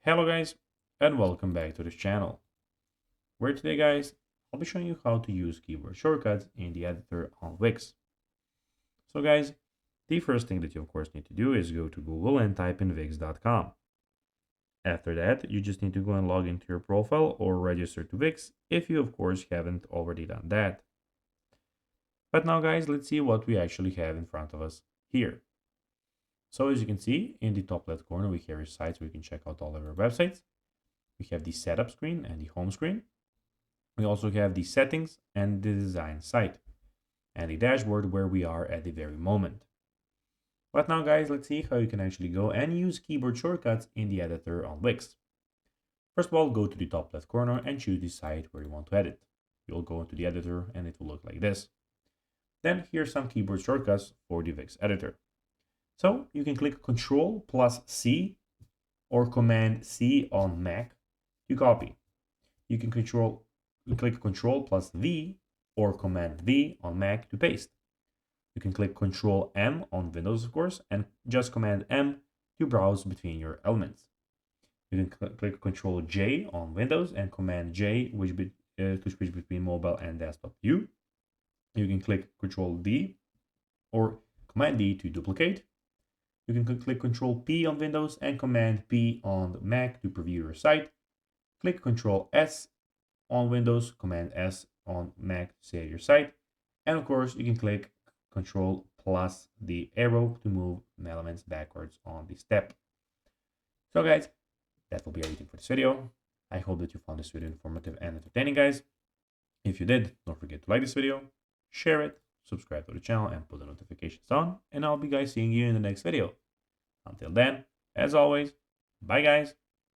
Hello guys, and welcome back to this channel, where today guys, I'll be showing you how to use keyboard shortcuts in the editor on Wix. So guys, the first thing that you of course need to do is go to Google and type in wix.com. After that, you just need to go and log into your profile or register to Wix if you of course haven't already done that. But now guys, let's see what we actually have in front of us here. So as you can see, in the top left corner, we have your sites where you can check out all of our websites. We have the setup screen and the home screen. We also have the settings and the design site and the dashboard where we are at the very moment. But now guys, let's see how you can actually go and use keyboard shortcuts in the editor on Wix. First of all, go to the top left corner and choose the site where you want to edit. You'll go into the editor and it will look like this. Then here's some keyboard shortcuts for the Wix editor. So you can click Ctrl plus C or Command C on Mac to copy. You can click Ctrl plus V or Command V on Mac to paste. You can click Ctrl M on Windows, of course, and just Command M to browse between your elements. You can click Ctrl J on Windows and Command J to switch between mobile and desktop view. You can click Ctrl D or Command D to duplicate. You can click Ctrl P on Windows and Command P on Mac to preview your site. Click Ctrl S on Windows, Command S on Mac to save your site. And of course, you can click Ctrl plus the arrow to move elements backwards on the step. So guys, that will be everything for this video. I hope that you found this video informative and entertaining, guys. If you did, don't forget to like this video, share it, subscribe to the channel, and put the notifications on. And I'll be seeing you in the next video. Until then, as always, bye guys.